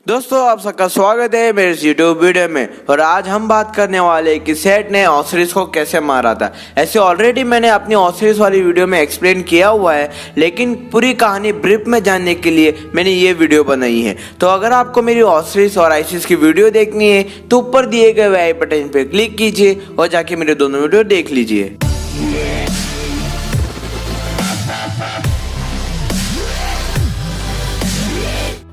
दोस्तों आप सबका स्वागत है मेरे इस यूट्यूब वीडियो में। और आज हम बात करने वाले हैं कि सेट ने ऑसरिस को कैसे मारा था। ऐसे ऑलरेडी मैंने अपनी ऑसरिस वाली वीडियो में एक्सप्लेन किया हुआ है, लेकिन पूरी कहानी ब्रीफ में जानने के लिए मैंने ये वीडियो बनाई है। तो अगर आपको मेरी ऑसरिस और आइसिस की वीडियो देखनी है तो ऊपर दिए गए आई बटन पर क्लिक कीजिए और जाके मेरे दोनों वीडियो देख लीजिए।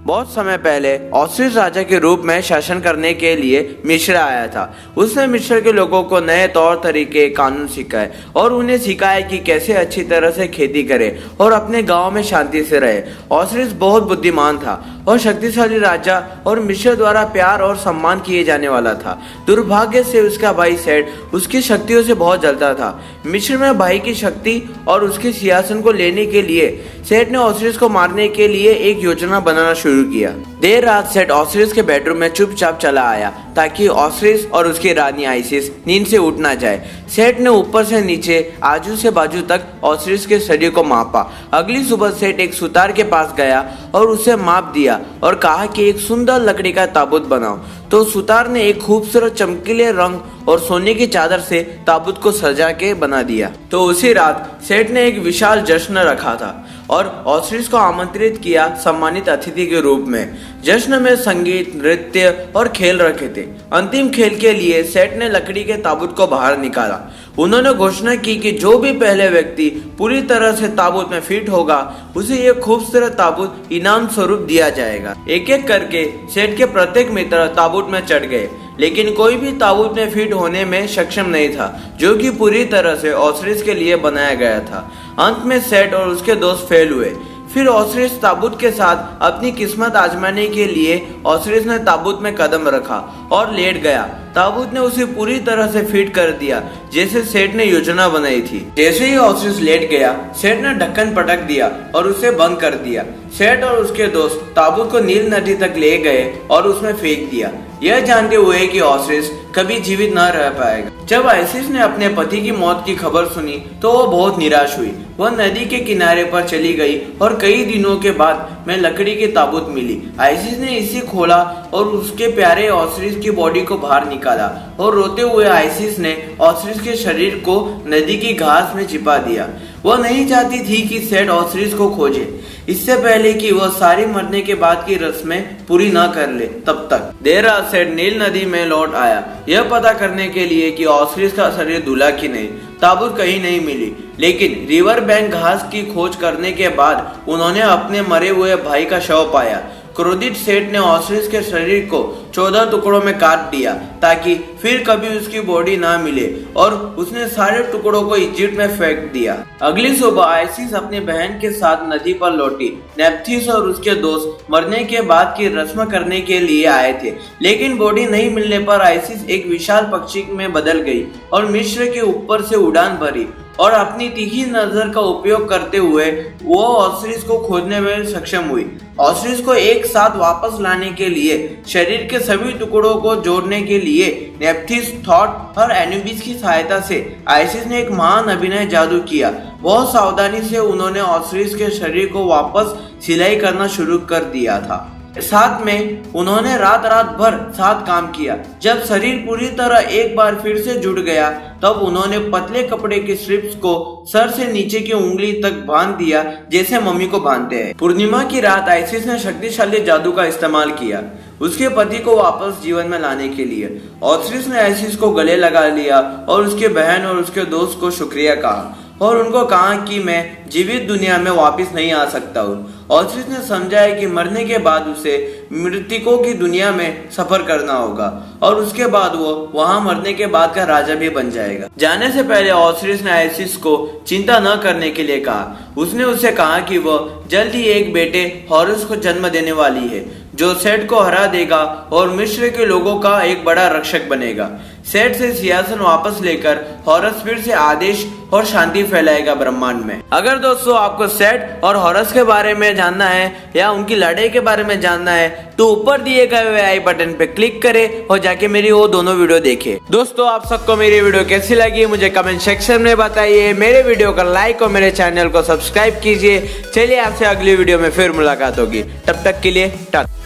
बहुत समय पहले ऑसरिस राजा के रूप में शासन करने के लिए मिस्र आया था। उसने मिस्र के लोगों को नए तौर तरीके कानून सिखाए और उन्हें सिखाया कि कैसे अच्छी तरह से खेती करे और अपने गांव में शांति से रहे। ऑसरिस बहुत बुद्धिमान था और शक्तिशाली राजा और मिस्र द्वारा प्यार और सम्मान किए जाने वाला था। दुर्भाग्य से उसका भाई सेट उसकी शक्तियों से बहुत जलता था। मिस्र में भाई की शक्ति और उसके सिंहासन को लेने के लिए सेट ने ऑसरिस को मारने के लिए एक योजना बनाना शुरू किया। देर रात सेट ऑसरिस के बेडरूम में चुपचाप चला आया ताकि ऑसरिस और उसकी रानी आइसिस नींद से उठ ना जाए। सेट ने ऊपर से नीचे आजू से बाजू तक ऑसरिस के शरीर को मापा। अगली सुबह सेट एक सुतार के पास गया और उसे माप दिया और कहा कि एक सुंदर लकड़ी का ताबूत बनाओ। तो सुतार ने एक खूबसूरत चमकीले रंग और सोने की चादर से ताबूत को सजा के बना दिया। तो उसी रात सेट ने एक विशाल जश्न रखा था और ऑसरिस को आमंत्रित किया सम्मानित अतिथि के रूप में। जश्न में संगीत, नृत्य और खेल रखे थे। अंतिम खेल के लिए सेट ने लकड़ी के ताबूत को बाहर निकाला। उन्होंने घोषणा की कि जो भी पहले व्यक्ति पूरी तरह से ताबूत में फिट होगा उसे यह खूबसूरत ताबूत इनाम स्वरूप दिया जाएगा। एक एक करके सेट के प्रत्येक मित्र ताबूत में चढ़ गए, लेकिन कोई भी ताबूत में फिट होने में सक्षम नहीं था, जो कि पूरी तरह से ऑसरिस के लिए बनाया गया था। अंत में सेट और उसके दोस्त फेल हुए। फिर ऑसरिस ताबूत के साथ अपनी किस्मत आजमाने के लिए ऑसरिस ने ताबूत में कदम रखा और लेट गया। ताबूत ने उसे पूरी तरह से फिट कर दिया जैसे सेट ने योजना बनाई थी। जैसे ही ऑसरिस लेट गया, सेट ने ढक्कन पटक दिया और उसे बंद कर दिया। सेट और उसके दोस्त ताबूत को नील नदी तक ले गए और उसमें फेंक दिया, यह जानते हुए कि ऑसरिस कभी जीवित न रह पाएगा। जब आइसिस ने अपने पति की मौत की खबर सुनी तो वो बहुत निराश हुई। वह नदी के किनारे पर चली गई और कई दिनों के बाद में लकड़ी की ताबूत मिली। आइसिस ने इसे खोला और उसके प्यारे ऑसरिस की बॉडी को बाहर निकाला और रोते हुए आइसिस ने ऑसरिस के शरीर को नदी की घास में छिपा दिया। वह नहीं चाहती थी कि सेट ऑसरिस को खोजे, इससे पहले कि वह सारी मरने के बाद की रस्में पूरी न कर ले। तब तक देर रात सेट नील नदी में लौट आया, यह पता करने के लिए कि ऑसरिस का शरीर धुला कि नहीं। ताबूत कहीं नहीं मिली, लेकिन रिवर बैंक घास की खोज करने के बाद उन्होंने अपने मरे हुए भाई का शव पाया। क्रोधित सेट ने ऑसरिस के शरीर को 14 टुकड़ों में काट दिया ताकि फिर कभी उसकी बॉडी ना मिले, और उसने सारे टुकड़ों को इजिप्ट में फेंक दिया। अगली सुबह आइसिस अपनी बहन के साथ नदी पर लौटी। नेप्थीस और उसके दोस्त मरने के बाद की रस्म करने के लिए आए थे, लेकिन बॉडी नहीं मिलने पर आइसिस एक विशाल पक्षी में बदल गई और मिस्र के ऊपर से उड़ान भरी और अपनी तीखी नजर का उपयोग करते हुए वो ऑसरिस को खोजने में सक्षम हुई। ऑसरिस को एक साथ वापस लाने के लिए शरीर के सभी टुकड़ों को जोड़ने के लिए नेप्थीस, थॉट और एनुबिस की सहायता से आइसिस ने एक महान अभिनय जादू किया। बहुत सावधानी से उन्होंने ऑसरिस के शरीर को वापस सिलाई करना शुरू कर दिया था। साथ में उन्होंने रात भर साथ काम किया। जब शरीर पूरी तरह एक बार फिर से जुड़ गया, तब उन्होंने पतले कपड़े के स्ट्रिप्स को सर से नीचे की उंगली तक बांध दिया जैसे मम्मी को बांधते हैं। पूर्णिमा की रात आइसिस ने शक्तिशाली जादू का इस्तेमाल किया उसके पति को वापस जीवन में लाने के लिए। ऑसरिस ने आइसिस को गले लगा लिया और उसके बहन और उसके दोस्त को शुक्रिया कहा और उनको कहा कि मैं जीवित दुनिया में वापस नहीं आ सकता हूँ। ऑसरिस ने समझाया कि मरने के बाद उसे मृतकों की दुनिया में सफर करना होगा और उसके बाद वो वहां मरने के बाद का राजा भी बन जाएगा। जाने से पहले ऑसरिस ने आइसिस को चिंता न करने के लिए कहा। उसने उसे कहा कि वह जल्द ही एक बेटे हॉरस को जन्म देने वाली है जो सेट को हरा देगा और मिस्र के लोगों का एक बड़ा रक्षक बनेगा। सेट से सिंहासन वापस लेकर हॉरस फिर से आदेश और शांति फैलाएगा ब्रह्मांड में। अगर दोस्तों आपको सेट और हॉरस के बारे में जानना है या उनकी लड़ाई के बारे में जानना है तो ऊपर दिए गए हुए आई बटन पे क्लिक करें और जाके मेरी वो दोनों वीडियो देखें। दोस्तों आप सबको मेरी वीडियो कैसी लगी मुझे कमेंट सेक्शन में बताइए। मेरे वीडियो को लाइक और मेरे चैनल को सब्सक्राइब कीजिए। चलिए आपसे अगली वीडियो में फिर मुलाकात होगी, तब तक के लिए टाटा।